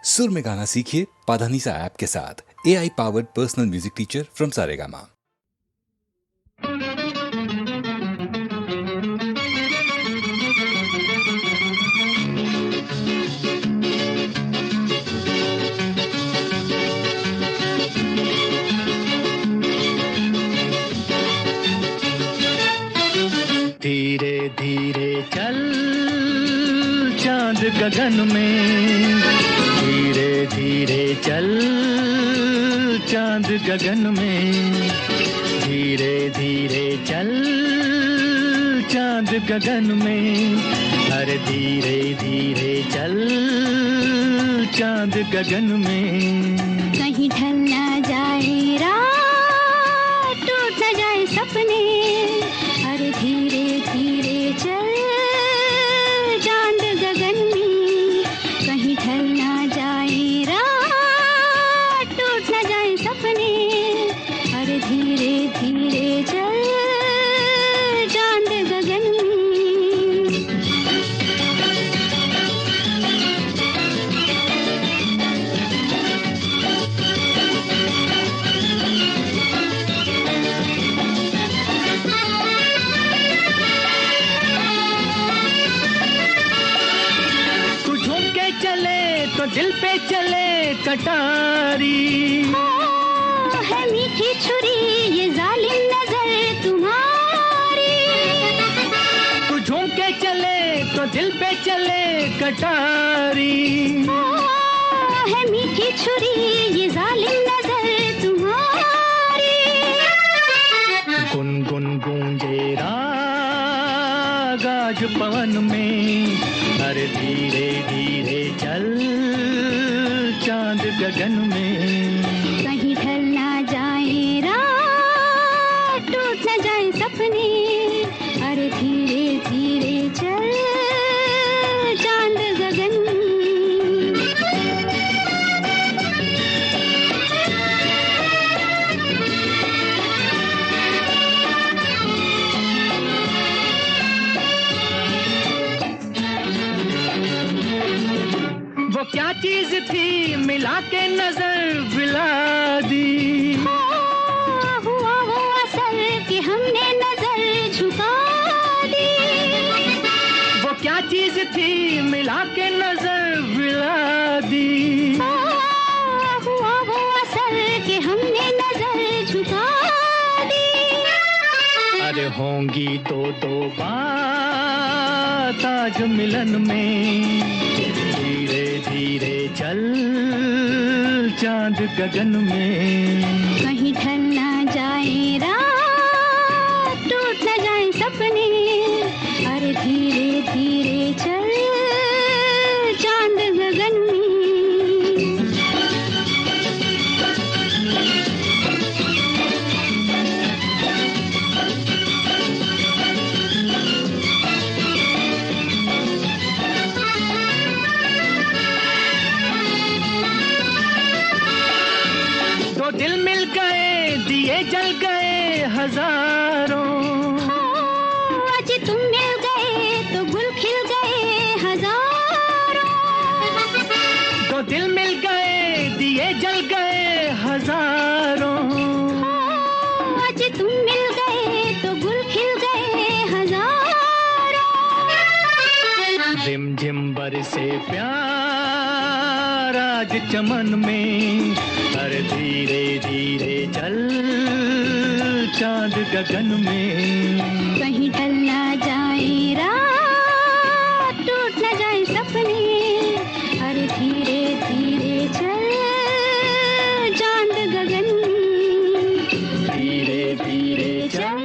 सुर में गाना सीखिए पाधानीसा ऐप के साथ। AI powered personal music teacher from Saregama. धीरे धीरे चल चांद गगन में, धीरे धीरे चल चांद गगन में, धीरे धीरे चल चांद गगन में, अरे धीरे धीरे चल चांद गगन में। कहीं ढल ना जाए रात, टूट ना जाए सपने, अरे धीरे धीरे चल चांद गगन में। कहीं ढल ना जाए रात, टूट ना जाए सपने, अरे धीरे धीरे चल चांद गगन में। तो दिल पे चले कटारी, है मीठी छुरी ये जालिम नजर तुम्हारी। तू झूम के चले तो दिल पे चले कटारी, है मीठी छुरी ये जालिम नजर तुम्हारी। गुनगुन गूंजे राग आज पवन में, अरे धीरे धीरे चल चांद गगन में। कहीं ढल ना जाए रात, टूट ना जाए सपने, अरे धीरे धीरे चल चांद गगन में। वो क्या चीज थी मिला के नजर विला दी, हुआ वो असर कि हमने नजर झुका दी। वो क्या चीज थी मिला के नजर विला दी, हुआ वो असर कि हमने नजर झुका दी। अरे होंगी दो बात आज मिलन में, धीरे धीरे चल चांद गगन में। कहीं ढल ना जाए रात, टूट ना जाए सपने, अरे धीरे धीरे चल चांद गगन में। दिल मिल गए दिए जल गए हजारों, आज तुम मिल गए तो गुल खिल गए हजारों। दो दिल मिल गए दिए जल गए हजारों, आज तुम मिल गए तो गुल खिल गए हजारों। रिम झिम बरसे प्यार आज चमन में, अरे धीरे धीरे चल चांद गगन में। कहीं ढल ना जाए रात, टूट ना जाए सपने, अरे धीरे धीरे चल चांद गगन में। धीरे धीरे चल।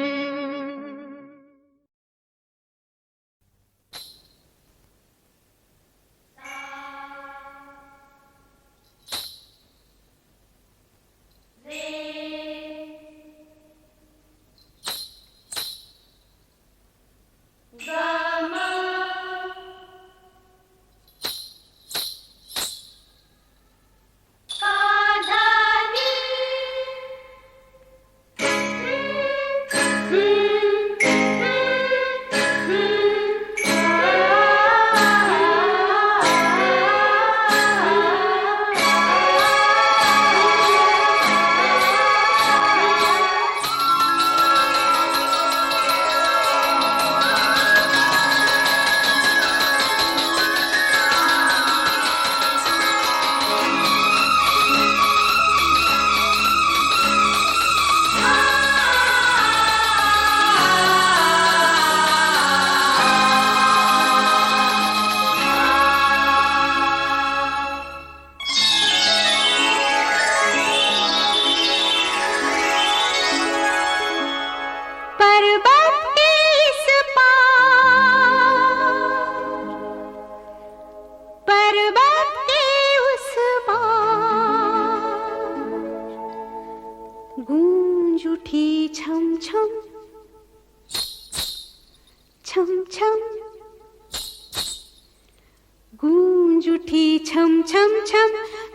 छम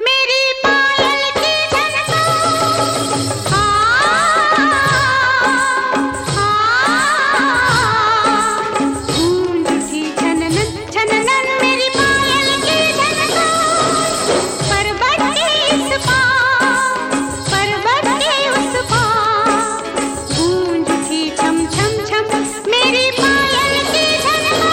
मेरी पायल की झनकार। गूंज उठी छननन छननन मेरी पायल की झनकार। पर्वत के इस पार पर्वत के उस पार, गूंज उठी छम छम छम मेरी पायल की झनकार।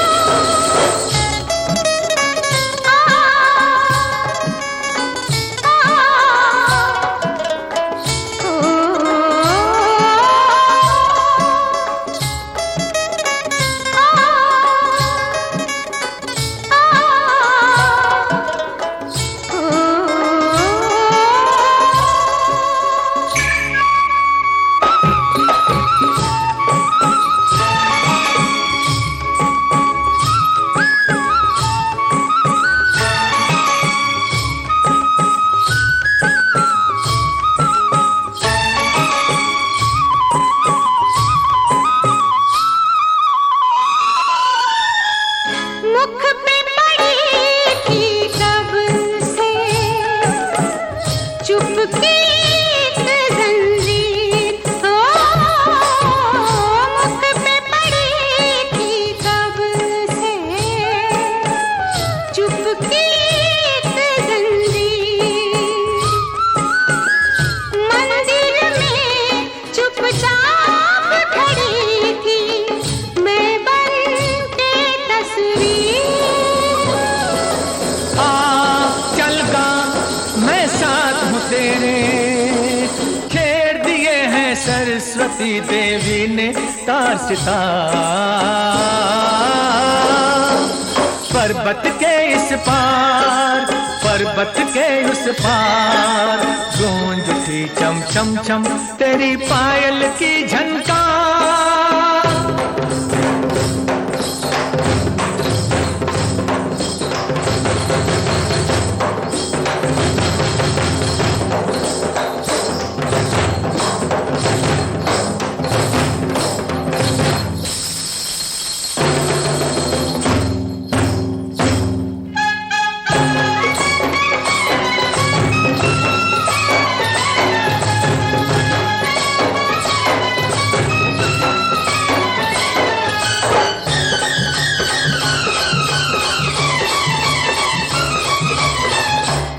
मुख पे पड़ी थी कब से चुपकी एक जंजीर। ओ मुख पे पड़ी थी कब से चुपकी एक जंजीर। मंदिर में चुपचाप खड़ी थी मैं बन के तस्वीर। चल गा मैं साथ हूँ तेरे, छेड़ दिए हैं सरस्वती देवी ने तार सितार। पर्वत के इस पार पर्वत के उस पार, गूंज उठी चम चम चम तेरी पायल की झनकार।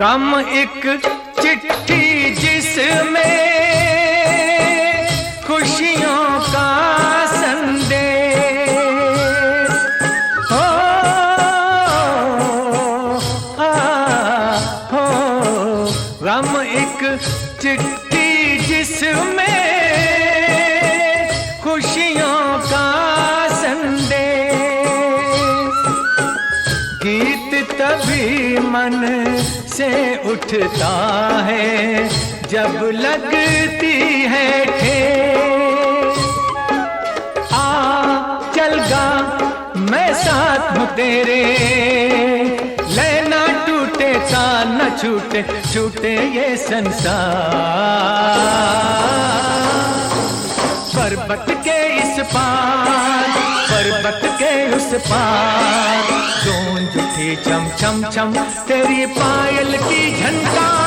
कम एक चिट्ठी जिसमें खुशियों का संदेश हो, हो गम एक चिट्ठी जिसमें खुशियों का संदेश। गीत तभी मन से उठता है जब लगती है ठेस। आ चल गा मैं साथ हूँ तेरे, लेना टूटे तान न छूटे छूटे ये संसार। पर्वत के इस पार पर्वत के उस पार, गूंज उठी चम चम चम तेरी पायल की झनकार।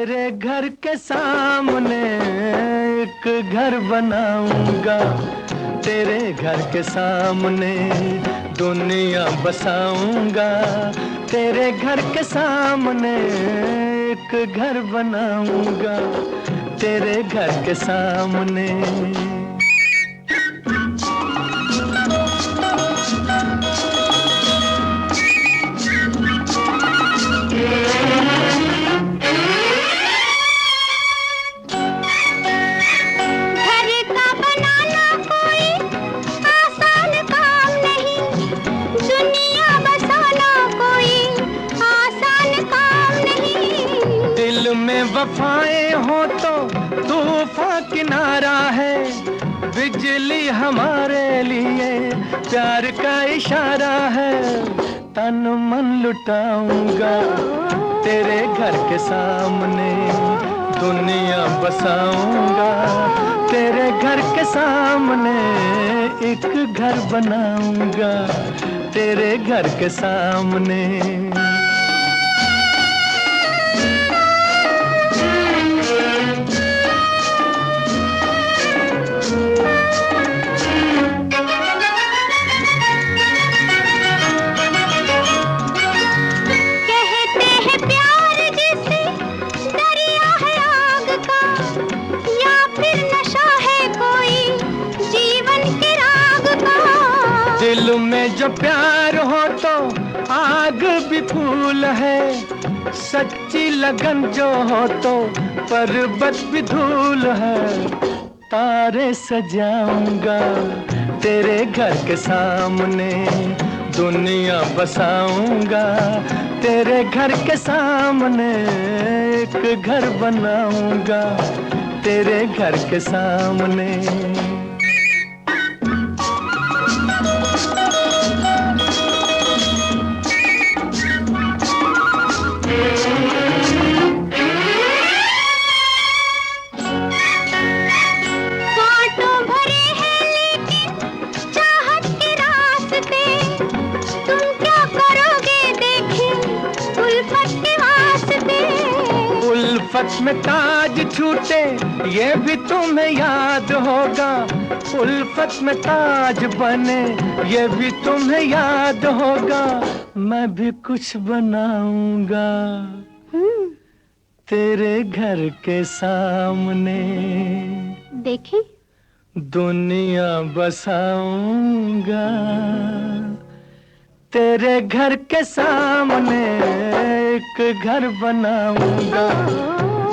तेरे घर के सामने एक घर बनाऊंगा, तेरे घर के सामने दुनिया बसाऊंगा, तेरे घर के सामने एक घर बनाऊंगा, तेरे घर के सामने। वफाएं हो तो तूफान किनारा है, बिजली हमारे लिए प्यार का इशारा है। तन मन लुटाऊंगा, तेरे घर के सामने दुनिया बसाऊंगा, तेरे घर के सामने एक घर बनाऊंगा, तेरे घर के सामने। दिल में जो प्यार हो तो आग भी फूल है, सच्ची लगन जो हो तो पर्वत भी धूल है। तारे सजाऊंगा, तेरे घर के सामने दुनिया बसाऊंगा, तेरे घर के सामने एक घर बनाऊंगा, तेरे घर के सामने। उल्फत में ताज छूटे ये भी तुम्हें याद होगा, उल्फत में ताज बने ये भी तुम्हें याद होगा। मैं भी कुछ बनाऊंगा, तेरे घर के सामने देखी दुनिया बसाऊंगा, तेरे घर के सामने एक घर बनाऊंगा,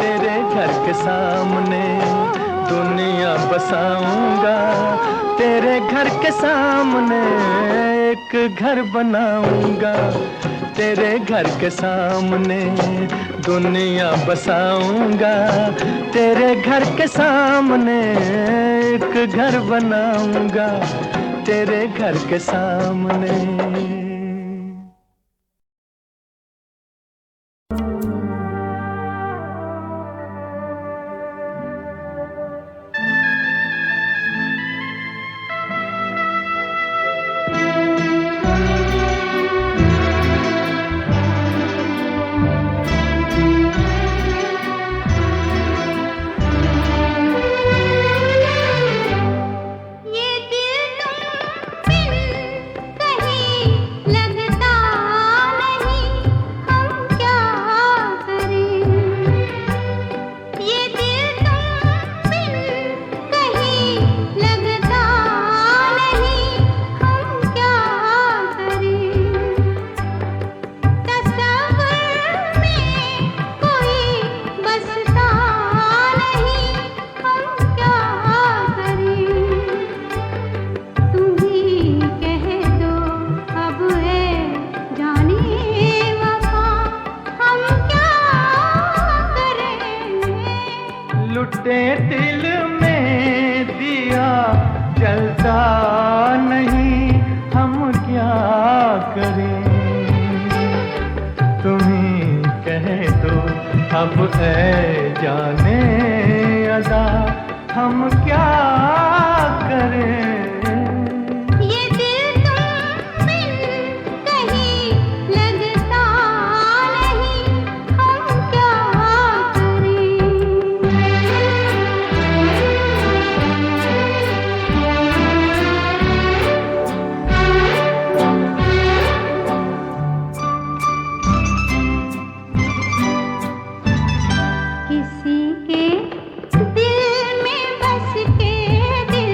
तेरे घर के सामने दुनिया बसाऊंगा, तेरे घर के सामने एक घर बनाऊंगा, तेरे घर के सामने दुनिया बसाऊंगा, तेरे घर के सामने एक घर बनाऊंगा, तेरे घर के सामने। दिल में दिया जलता नहीं, हम क्या करें। तुम्हीं कह दो अब है जाने अदा, हम क्या करें। लगता नहीं, हम क्या करें। किसी के दिल में बस के दिल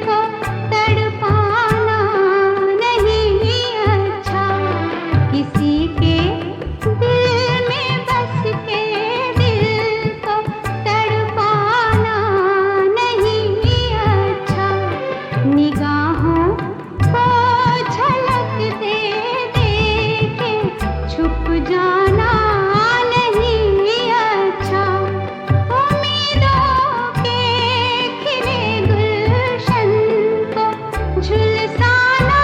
को तड़पाना नहीं अच्छा। किसी के दिल में बस के दिल को तड़पाना नहीं अच्छा। निगाहों को झलक दे दे के छुप जाना नहीं अच्छा। उम्मीदों के खिले गुलशन को झुलसाना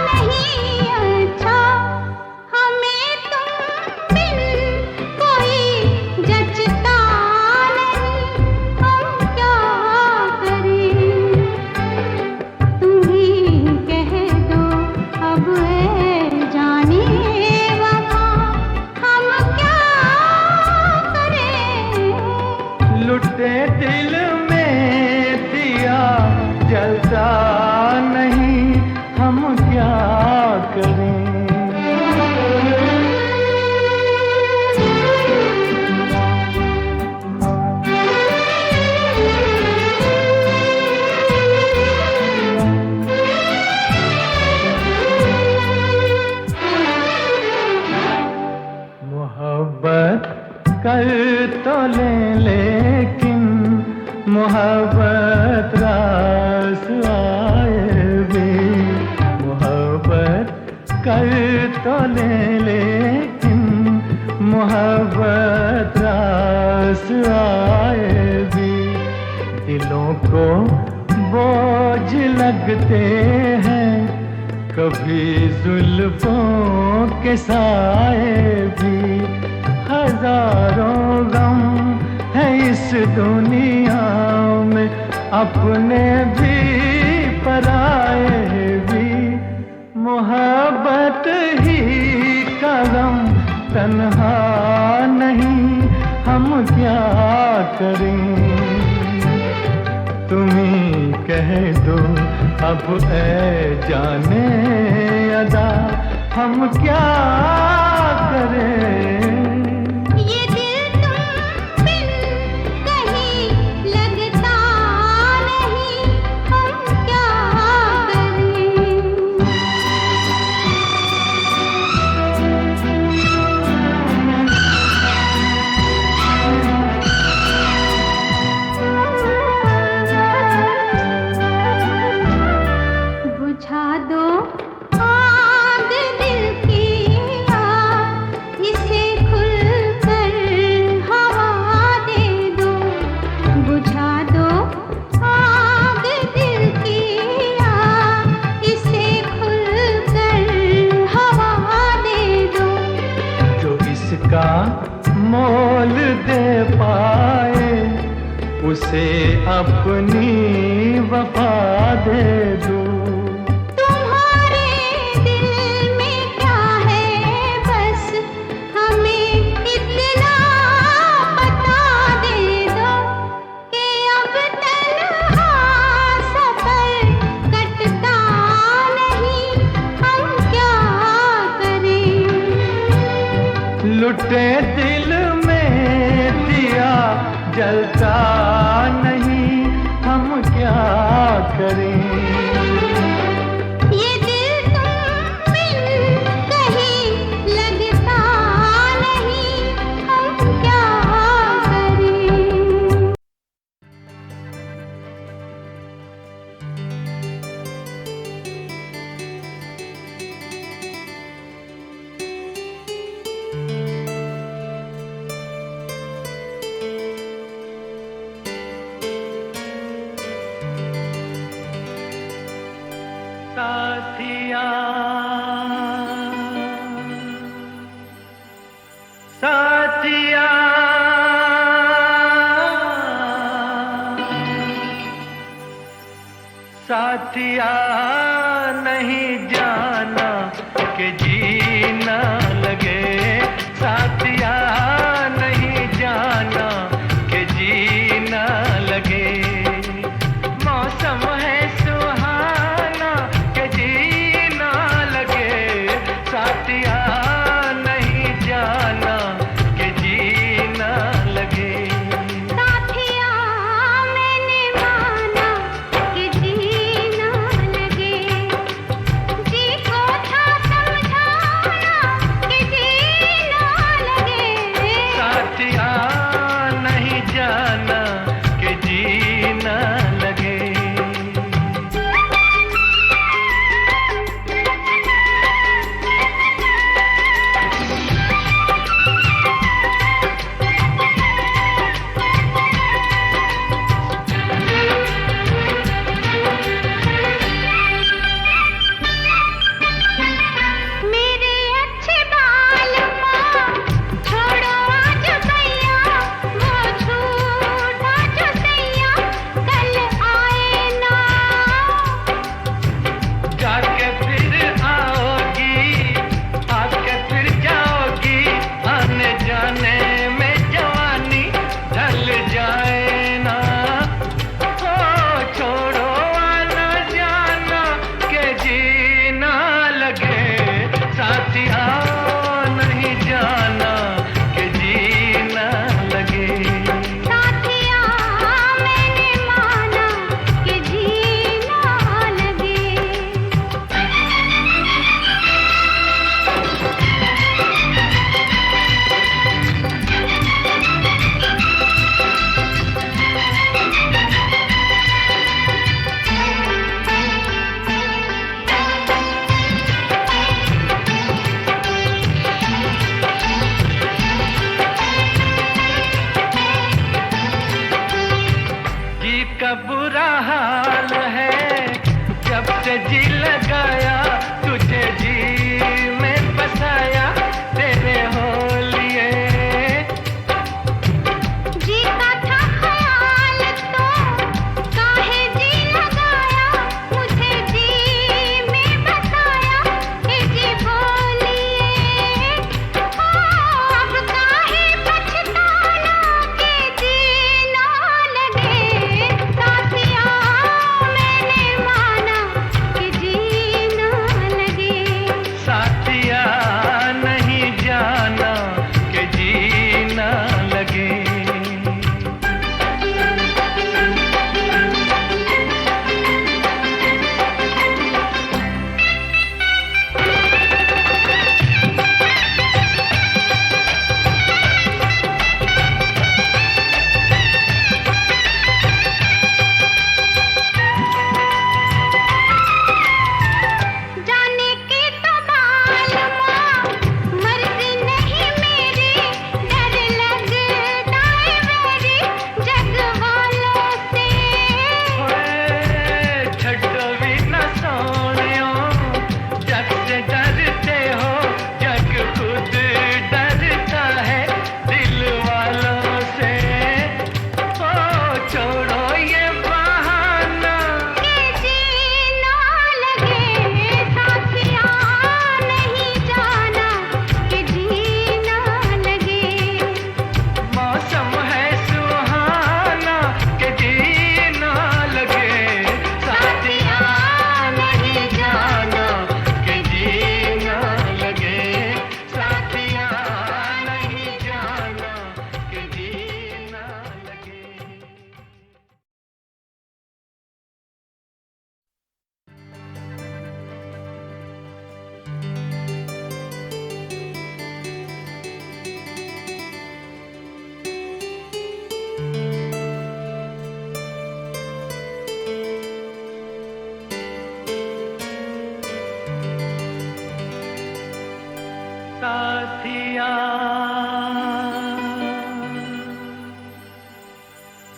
नहीं अच्छा। हमें तुम बिन कोई जचता नहीं, हम क्या करें। तुम ही कह दो अब है जाने वफा, हम क्या करें। लुटे दिल में दिया जलता नहीं, हम क्या करें। मोहब्बत कर तो लेकिन मोहब्बत रास आए भी। मोहब्बत कर तो लेकिन मोहब्बत रास आए भी। दिलों को बोझ लगते हैं कभी जुल्फों के साए भी। हजारों गम है इस दुनिया में, अपने भी पराए भी। मोहब्बत ही का गम तन्हा नहीं, हम क्या करें। तुम्ही कह दो अब ऐ जाने अदा, हम क्या करें। ये दिल तुम बिन कहीं लगता नहीं, हम क्या करें। बुझा दो आग दिल की आग, इसे खुलकर हवा दे दो। बुझा दो आग दिल की आग, इसे खुलकर हवा दे दो। जो इसका मोल दे पाए उसे अपनी वफा दे दो। तुम्हारे दिल में क्या है बस हमें इतना बता दे दो कि अब तन्हा सफर कटता नहीं, हम क्या करें। लुटे दिल में दिया जलता नहीं, हम क्या करें। ये दिल तुम बिन कहीं लगता नहीं, हम क्या करें। साथिया साथिया साथिया नहीं जाना कि जीना लगे। साथिया नहीं जाना कि जीना लगे। मौसम है सुहाना कि जीना लगे। साथिया नहीं जाना कि जीना लगे।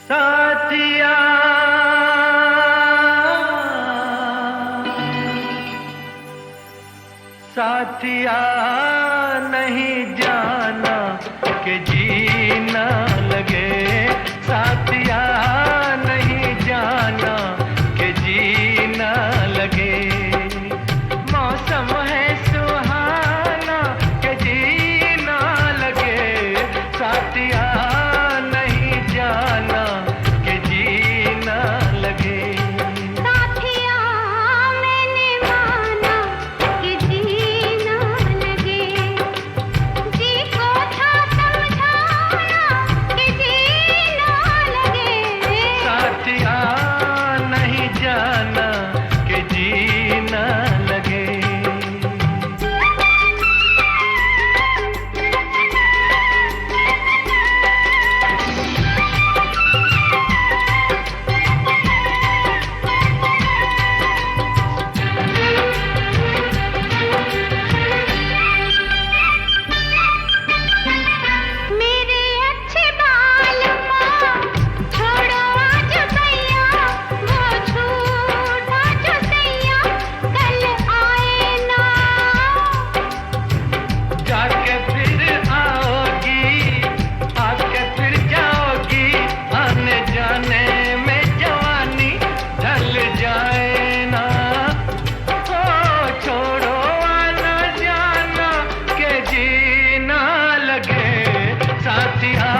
साथिया साथिया नहीं जाना कि जीना लगे, साथिया नहीं जाना कि जीना लगे। मौसम है सुहाना कि जीना लगे, साथिया नहीं जाना कि जीना लगे। साथिया मैंने माना कि जीना लगे, जी को था समझाना कि जीना लगे। साथिया नहीं जाना कि जीना लगे। मेरे अच्छे बाल माँ छोड़ो आज भैया, वो झूठा जो सैया कल आए ना। जाके फिर आओगी, आके फिर जाओगी, आने जाने में जवानी ढल जाए ना। ओ छोड़ो आना जाना के जीना लगे, साथिया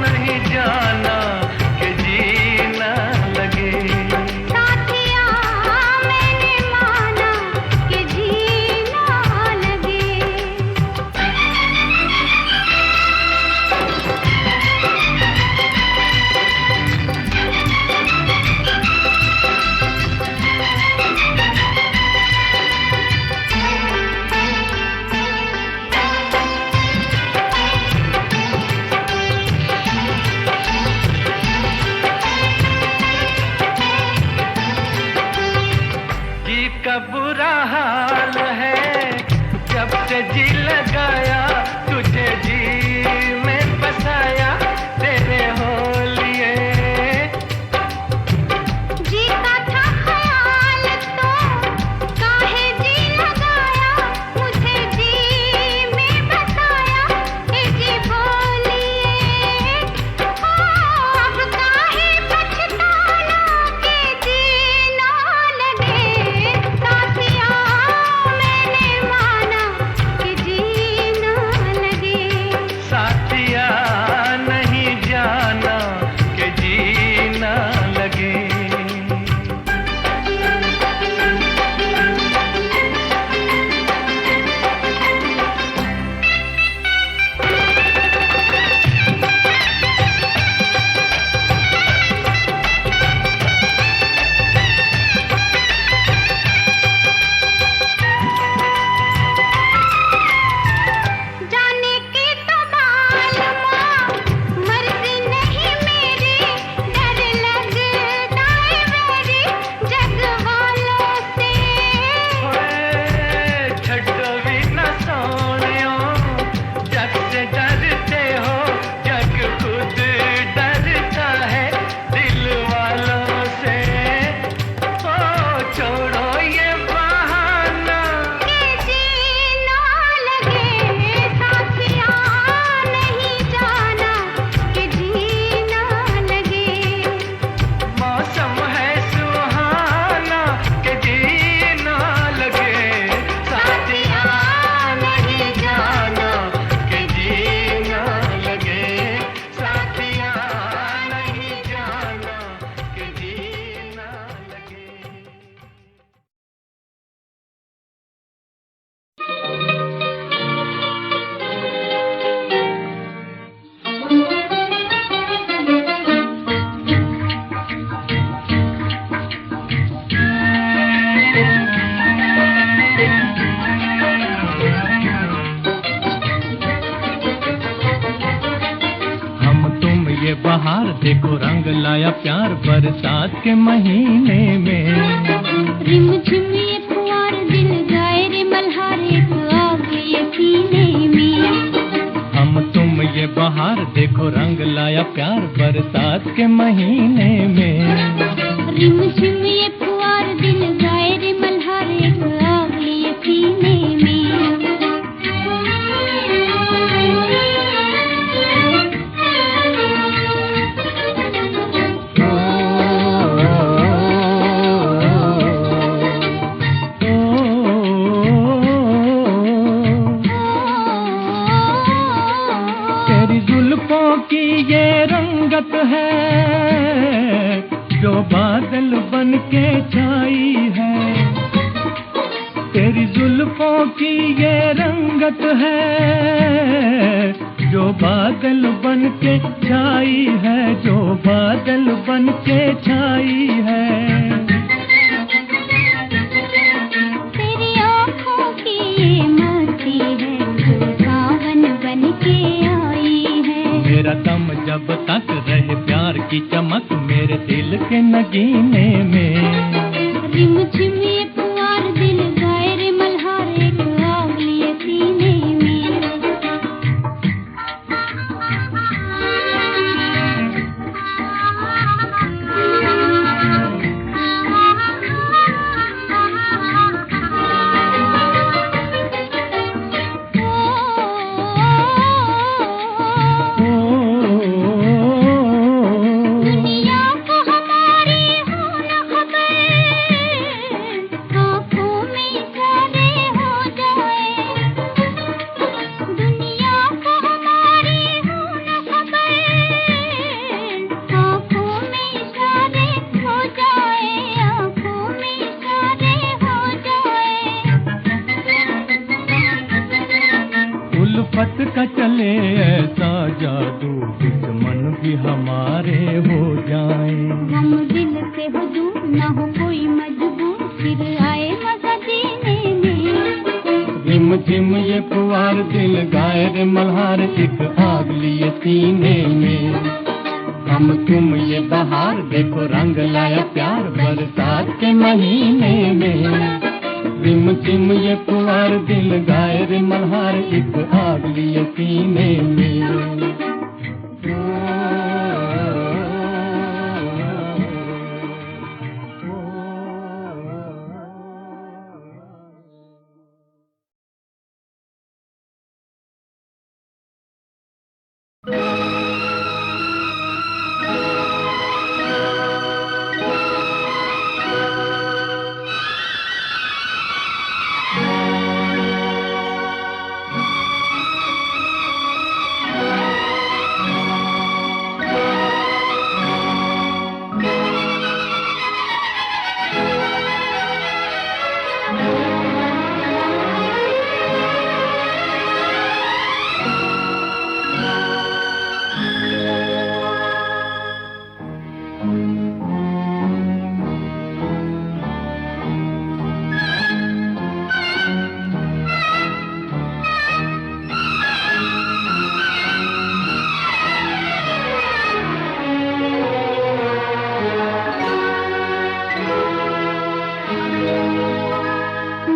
नहीं जाना के जीना लगे। साथिया मैंने माना कि जीना लगे। जी का बुरा हाल है जब से जी लगाया, तुझे जी में बसाया तेरे होलिए। जी का था ख्याल तो काहे जी लगाया, मुझे जी में बसाया कि जी बोलिए। अब काहे पछताना कि जीना लगे, साथिया मैंने माना कि जीना लगे। साथिया नहीं जाना कि जीना लगे। जाने की तो मालूम मर्जी नहीं मेरी, डर लगता है मेरी जग वालों से। ओए छड्डो भी न सोनियो, जग से डरते हो, जग खुद डरता है दिल वालों से। ओ छोड़ो ये बहाना कि जीना लगे, साथिया नहीं जाना कि जीना लगे। मौसम है सुहाना के जीना लगे, साथिया नहीं जाना के जीना लगे, साथिया नहीं जाना के जीना लगे। हम तुम ये बहार देखो रंग लाया प्यार बरसात के महीने में। रिम झिम ये फुहार दिल गाए रे मल्हार, एक आग ये सीने में। हम तुम ये बहार देखो रंग लाया प्यार बरसात के महीने में। रिम झिम ये फुहार दिल गाए रे मल्हार एक आग लिए सीने में। तेरी जुल्फों की ये रंगत है जो बादल बन के छाई है। तेरी जुल्फों की ये रंगत है जो बादल बन के छाई है, जो बादल बन के छाई है। तेरी आँखों की ये मस्ती है जो सावन बन के आई है। मेरा दम जब तक रहे प्यार की चमक मेरे दिल के नगीने में। रिम झिम ये फुहार दिल गाए रे मल्हार एक आग लिए सीने दुनिया को हमारी हो न खबर, आँखों में इशारे हो जाए। दुनिया को हमारी हो न खबर, आँखों में इशारे हो जाए, आँखों में इशारे हो जाए। उल्फत का चले ऐसा जादू दुश्मन भी हमारे हो जाए। हम दिल से हो दूर न हो कोई मजबूर, फिर आए मजा जीने में। रिम झिम ये पुआर दिल गाए रे मल्हार एक आग लिए सीने में। हम तुम ये बहार देखो रंग लाया प्यार बरसात के महीने में। रिम झिम ये पुआर दिल गाए रे मल्हार एक आग लिए सीने में।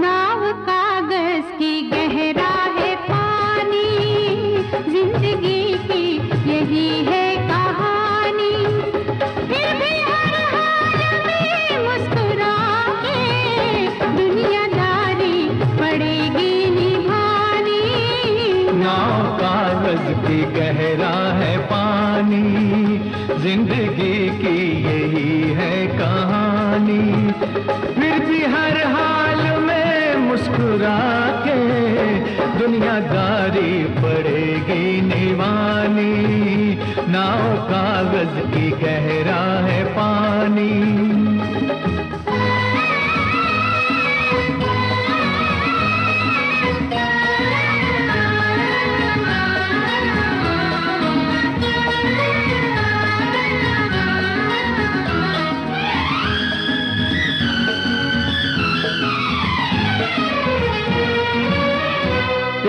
नाव कागज की गहरा है पानी, जिंदगी की यही है कहानी। फिर भी हर हाल में मुस्कुरा के दुनियादारी पड़ेगी निभानी। नाव कागज की गहरा है पानी, जिंदगी की यही है कहानी। फिर भी हर हाल में मुस्कुरा के दुनियादारी पड़ेगी निभानी। नाव कागज की गहरा है पानी।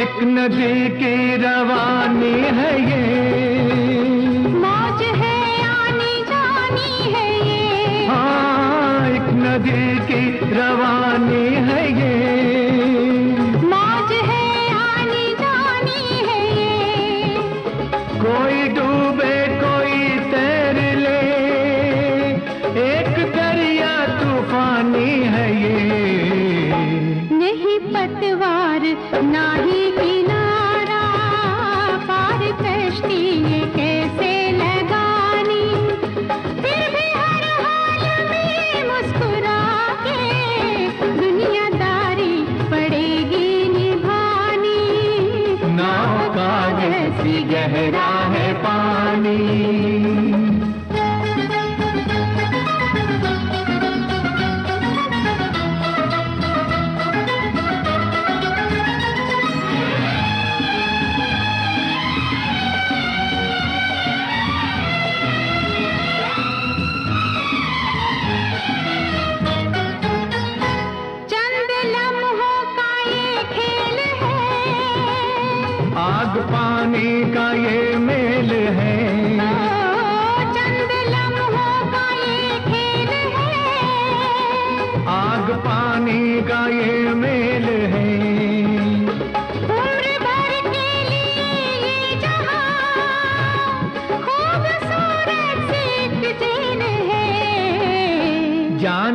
एक नदी की रवानी है ये, मौज है आनी जानी है ये। हाँ एक नदी की रवानी है ये, मौज है आनी जानी है ये।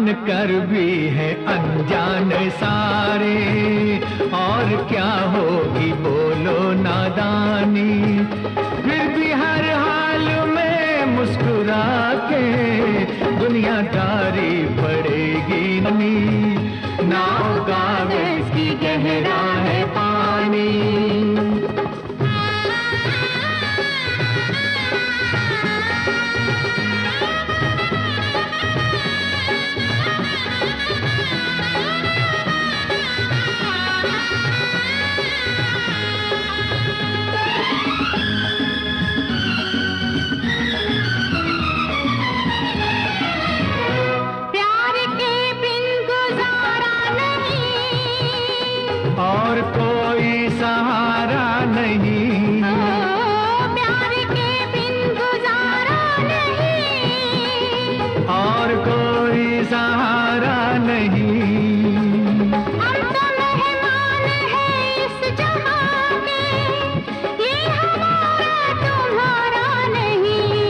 जान कर भी है अनजान सारे, और क्या होगी बोलो नादानी, फिर भी हर हाल में मुस्कुरा के दुनियादारी पड़ेगी नी, नाव कागज की गहरा है पानी। और कोई सहारा नहीं, प्यार के बिन गुजारा नहीं, और कोई सहारा नहीं। हम तो मेहमान हैं इस जहां के, ये हमारा तुम्हारा नहीं।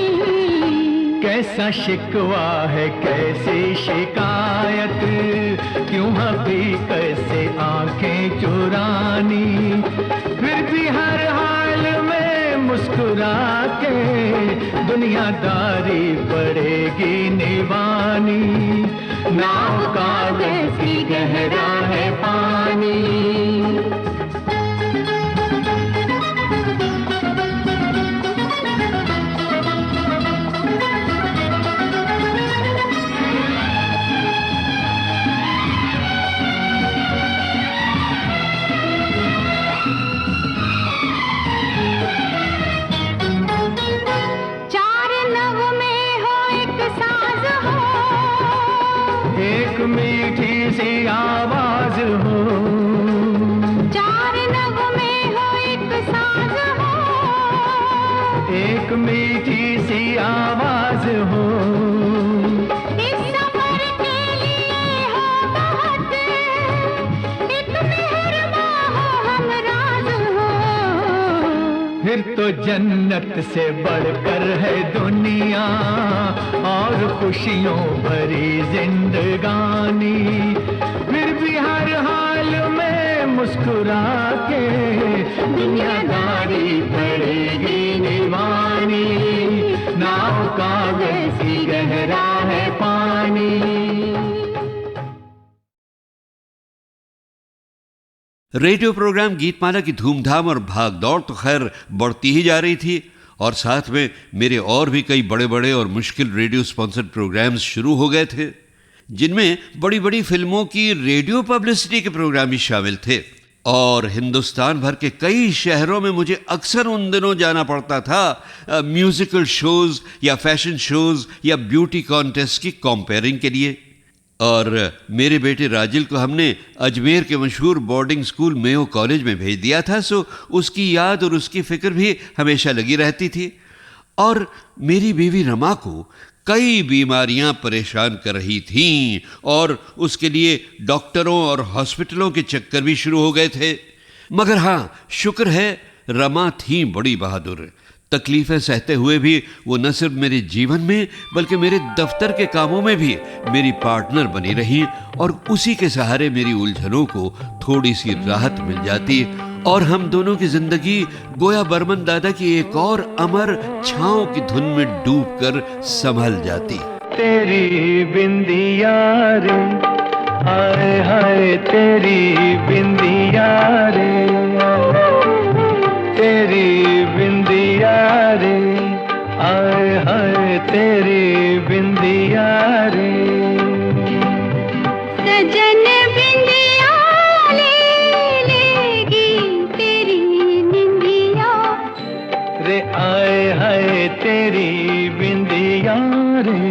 कैसा शिकवा है कैसी शिकायत, क्यों हकीकत से आंखें चुरानी, फिर भी हर हाल में मुस्कुरा के दुनियादारी पड़ेगी निभानी, नाव कागज की गहरा है पानी। एक मीठी सी आवाज हो, चार नग में हो एक साज हो, एक मीठी सी आवाज हो, इस सफर के लिए हो बहुत, एक मेहरबां हो हमराज हो। फिर तो जन्नत से बढ़कर है दुनिया, और खुशियों भरी जिंदगानी, फिर भी हर हाल में मुस्कुरा के दुनियादारी पड़ेगी निभानी, नाव कागज की गहरा है पानी। रेडियो प्रोग्राम गीतमाला की धूमधाम और भागदौड़ तो खैर बढ़ती ही जा रही थी, और साथ में मेरे और भी कई बड़े बड़े और मुश्किल रेडियो स्पॉन्सर्ड प्रोग्राम्स शुरू हो गए थे, जिनमें बड़ी बड़ी फिल्मों की रेडियो पब्लिसिटी के प्रोग्राम भी शामिल थे। और हिंदुस्तान भर के कई शहरों में मुझे अक्सर उन दिनों जाना पड़ता था म्यूजिकल शोज या फैशन शोज या ब्यूटी कॉन्टेस्ट की कंपेयरिंग के लिए। और मेरे बेटे राजिल को हमने अजमेर के मशहूर बोर्डिंग स्कूल मेयो कॉलेज में भेज दिया था, सो उसकी याद और उसकी फिक्र भी हमेशा लगी रहती थी। और मेरी बीवी रमा को कई बीमारियां परेशान कर रही थीं, और उसके लिए डॉक्टरों और हॉस्पिटलों के चक्कर भी शुरू हो गए थे। मगर हाँ, शुक्र है रमा थी बड़ी बहादुर। तकलीफें सहते हुए भी वो न सिर्फ मेरे जीवन में बल्कि मेरे दफ्तर के कामों में भी मेरी पार्टनर बनी रही, और उसी के सहारे मेरी उलझनों को थोड़ी सी राहत मिल जाती, और हम दोनों की जिंदगी गोया बर्मन दादा की एक और अमर छाँव की धुन में डूबकर संभल जाती। तेरी बिंदिया रे, हाय हाय तेरी बिंदिया रे, तेरी बिंदिया रे, हाय हाय तेरी बिंदिया रे। सजन बिंदिया ले लेगी तेरी निंदिया रे, आए हाय तेरी बिंदिया रे।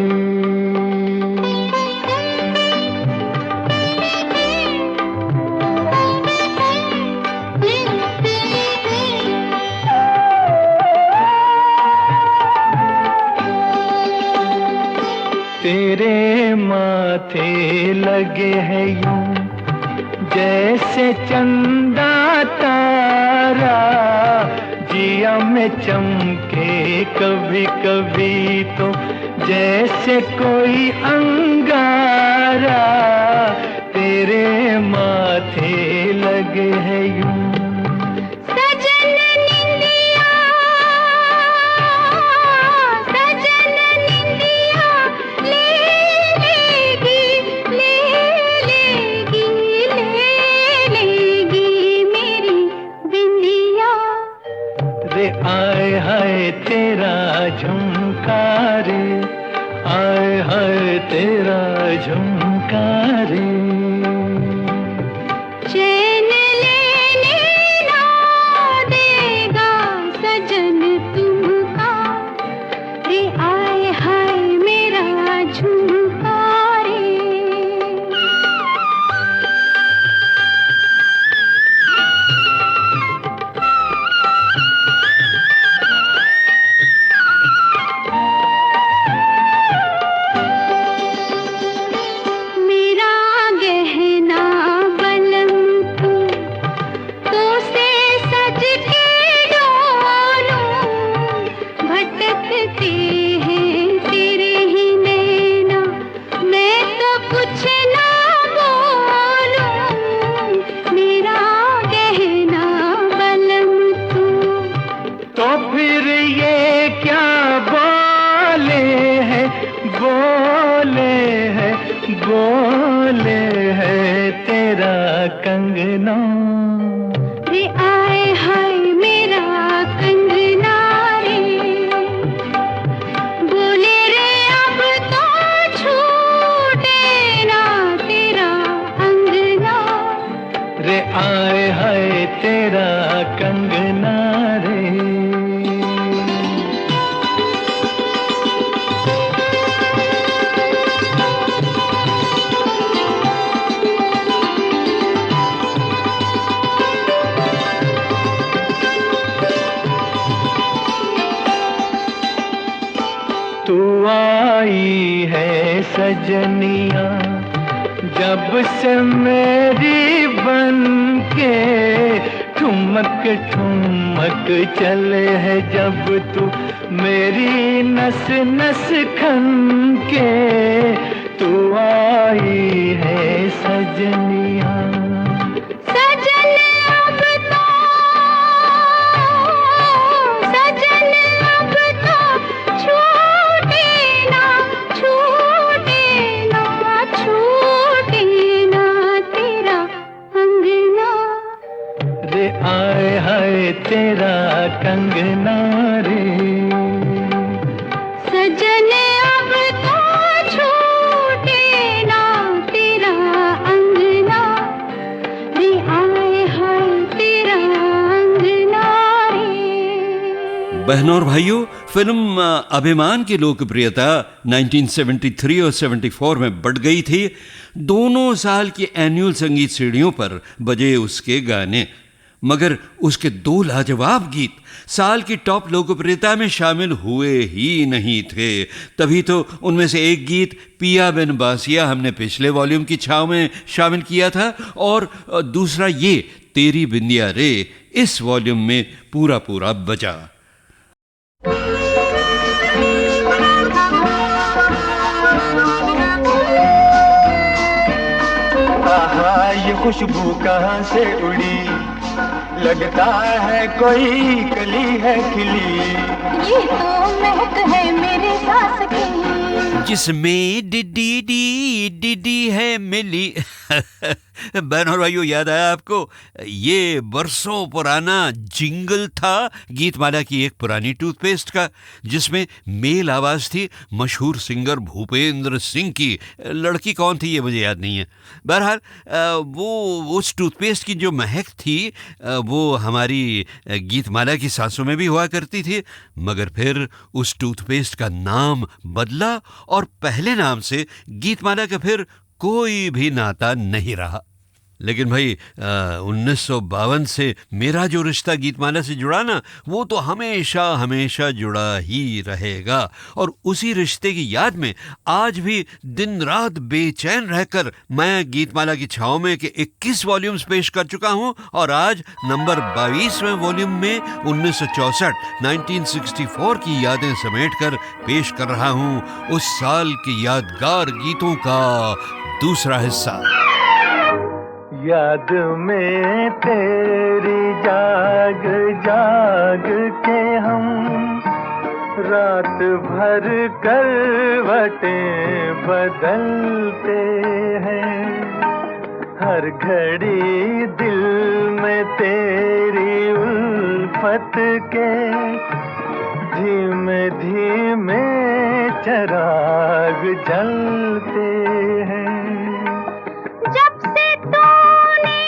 तेरे माथे लगे हैं यूं जैसे चंदा तारा, जिया में चमके कभी कभी तो जैसे कोई अंगारा, तेरे माथे लगे है यूं। सजन निंदिया, सजन निंदिया ले लेगी, ले लेगी, ले लेगी मेरी बिंदिया। रे आए हाय तेरा झुमका रे, आए हाय तेरा झुमका रे। चैन लेने ना देगा सजन तुमका, रे आए हाय मेरा झुमका रे। मेरा गहना बलम तू, तो से सज के डोलूं। भटकते हैं तेरे ही नैना, मैं तो कुछ ना बोलूं। मेरा गहना बलम तू। तो फिर ये क्या बोले हैं, बोले हैं, बोले हैं तेरा कंगना। रे आए हाय मेरा कंगना रे, बोले रे अब तो छूटे ना तेरा अंगना। रे आए हाय तेरा कंगना रे। तू आई है सजनिया जब से मेरी बन के, ठुमक ठुमक चले है जब तू मेरी नस नस खन के। तू आई है सजनिया। सजन अब तो, सजन अब तो छूटे ना, छूटे ना, छूटे ना तेरा अंगना। रे आए हाय तेरा कंगना रे। सजन अब तो छूटे ना तेरा अंगना, रे आए हाय तेरा अंगना रे। बहनों और भाइयों, फिल्म अभिमान की लोकप्रियता 1973 और 74 में बढ़ गई थी। दोनों साल की एनुअल संगीत सीढ़ियों पर बजे उसके गाने, मगर उसके दो लाजवाब गीत साल की टॉप लोकप्रियता में शामिल हुए ही नहीं थे। तभी तो उनमें से एक गीत पिया बिन बासिया हमने पिछले वॉल्यूम की छाव में शामिल किया था, और दूसरा ये तेरी बिंदिया रे इस वॉल्यूम में पूरा पूरा बजा। आहा ये खुशबू कहाँ से उड़ी, लगता है कोई कली है खिली। ये तो महक है मेरे सांस की, जिसमें डिडी है मिली। बहन और भाइयों, याद आया आपको? ये बरसों पुराना जिंगल था गीतमाला की एक पुरानी टूथपेस्ट का, जिसमें मेल आवाज थी मशहूर सिंगर भूपेंद्र सिंह की। लड़की कौन थी ये मुझे याद नहीं है। बहरहाल वो उस टूथपेस्ट की जो महक थी वो हमारी गीतमाला की सांसों में भी हुआ करती थी, मगर फिर उस टूथपेस्ट का नाम बदला और पहले नाम से गीतमाला का फिर कोई भी नाता नहीं रहा। लेकिन भाई 1952 से मेरा जो रिश्ता गीतमाला से जुड़ा ना, वो तो हमेशा हमेशा जुड़ा ही रहेगा। और उसी रिश्ते की याद में आज भी दिन रात बेचैन रहकर मैं गीतमाला की छाँव में के 21 वॉल्यूम्स पेश कर चुका हूँ, और आज नंबर 22वें वॉल्यूम में 1964 की यादें समेटकर पेश कर रहा हूँ उस साल के यादगार गीतों का दूसरा हिस्सा। याद में तेरी जाग जाग के हम रात भर करवटें बदलते हैं। हर घड़ी दिल में तेरी उल्फत के धीमे धीमे चिराग जलते हैं। जब से तूने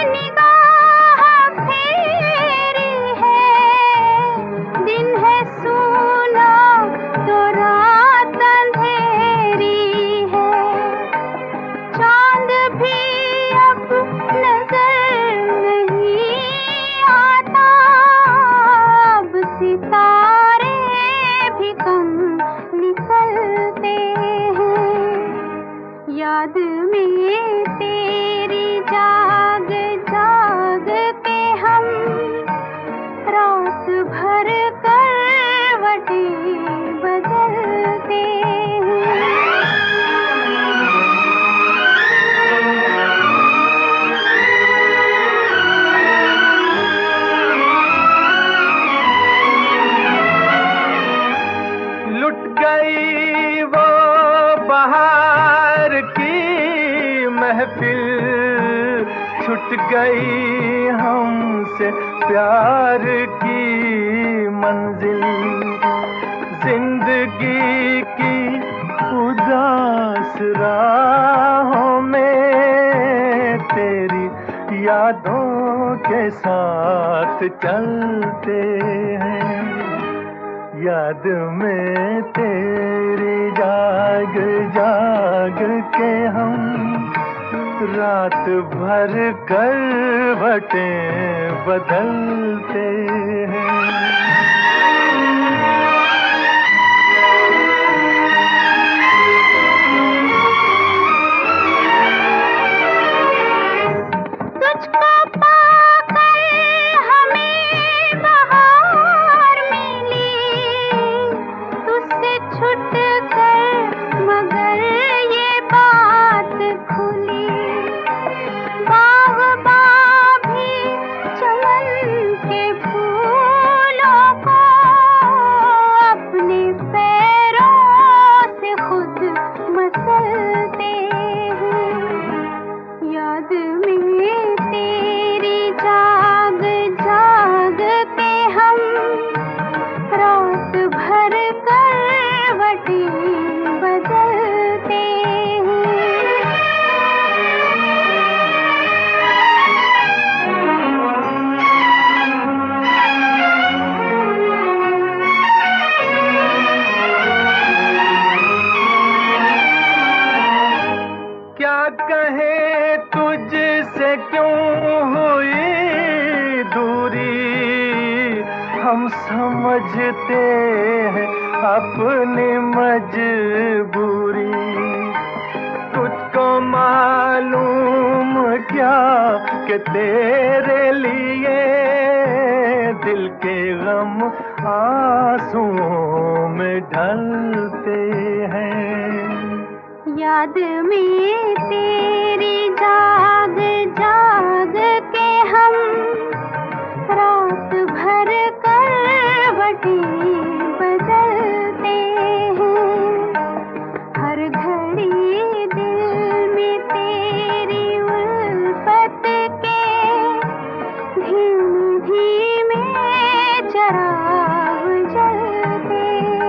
निगाह फेरी है, दिन है सूना तो रात अंधेरी है। चांद भी अब नजर नहीं आता, अब सितारे भी कम निकलते हैं। याद में तेरी जाग जाग के हम रात भर करवटें बदलते हैं। लुट गई वो बहार की महफिल, छूट गई हमसे प्यार की मंजिल। जिंदगी की उदास राहों में तेरी यादों के साथ चलते हैं। याद में तेरी जाग जाग के हम रात भर करवटें बदलते हैं। तुझको पाकर हमें बहार मिली, तुझसे छूट कर मगर ये बात खुली। बाग़बां भी चमन के फूलों को अपने पैरों से खुद मसलते हैं। याद में तेरी जाग जाग के हम रात भर करवटें बदलते क्या कहे तुझसे क्यों हुई दूरी, हम समझते हैं अपनी मजबूरी। तुझको मालूम क्या कि तेरे लिए दिल के गम आंसुओं में ढलते हैं। याद में तेरी जाग जाग के हम रात भर करवटें बदलते हैं। हर घड़ी दिल में तेरी उल्फत के धीमे धीमे चिराग जलते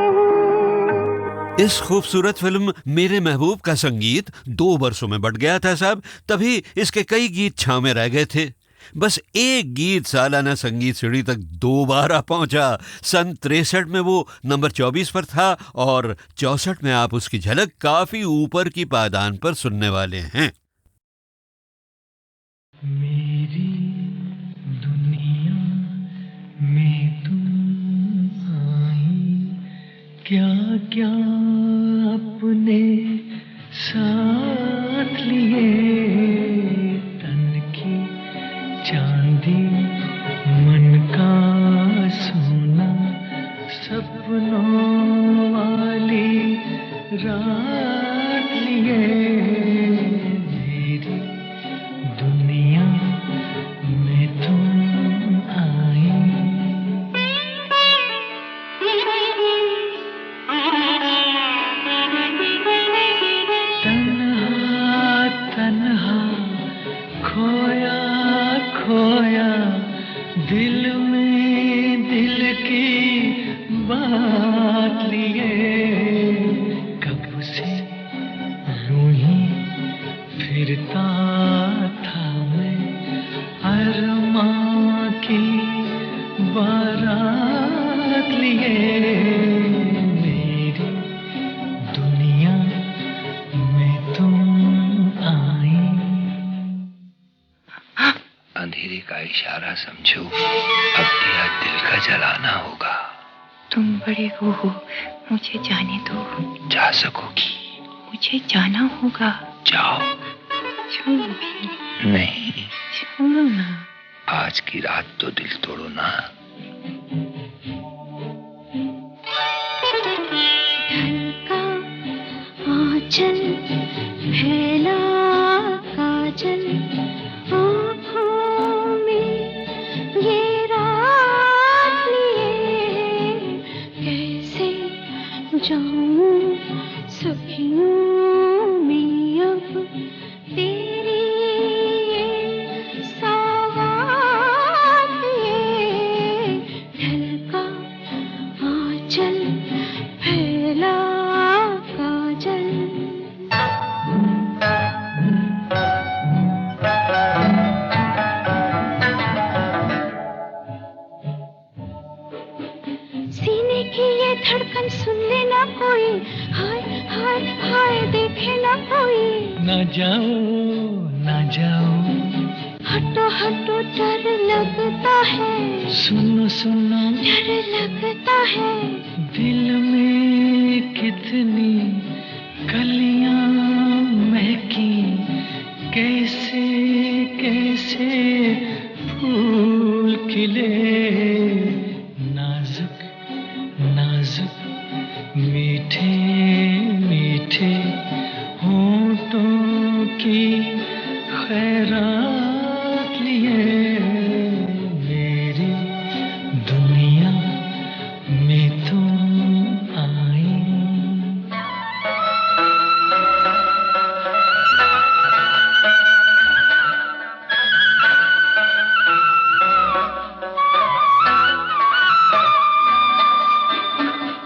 हैं। इस खूबसूरत फिल्म मेरे महबूब का संगीत 2 वर्षों में बढ़ गया था साहब, तभी इसके कई गीत छांव में रह गए थे। बस एक गीत सालाना संगीत सीढ़ी तक दोबारा पहुंचा। सन 63 में वो नंबर 24 पर था और 64 में आप उसकी झलक काफी ऊपर की पायदान पर सुनने वाले हैं। मेरी दुनिया में तुम आई, क्या क्या अपने साथ लिए, तन की चांदी मन का सोना, सपनों वाली रात लिए, मेरी दुनिया में तुम आई। तन्हा तन्हा खोया खोया दिल में दिल की बात लिए, कब से यूं ही फिरता था मैं अरमां की बारात लिए, मेरी दुनिया में तुम आई। अंधेरे का इशारा समझो, अब दिया दिल का जलाना होगा। तुम बड़े वो हो, मुझे जाने दो। जा सकोगी? मुझे जाना होगा। जाओ। छू भी नहीं, छोड़ो ना। आज की रात तो दिल तोड़ो ना। ढलका आंचल फैला काजल आँखों में ये रात लिए, कैसे जाऊं सखियों में अब तेरी ये सौगात लिए, ढलका आंचल फैला काजल। सीने की ये धड़कन सुन लेना कोई, हाय हाय हाय देखे ना कोई। ना जाओ ना जाओ, हटो हटो डर लगता है, सुनो सुनो डर लगता है। दिल में कितनी कलियां महकी, कैसे कैसे फूल खिले, नाजुक नाजुक मीठे मीठे होठों की खैरात लिए, मेरी दुनिया में तुम आई।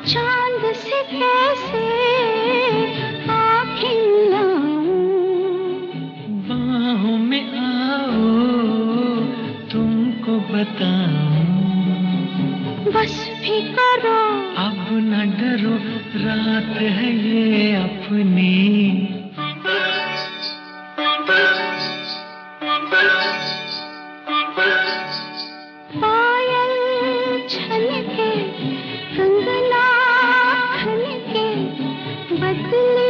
चांद से कैसे आँखें मिलाऊं, बाहों में आओ तुमको बताऊं, बस भी करो। अब न डरो रात है ये अपनी, पायल छलके कंगना खनके बदले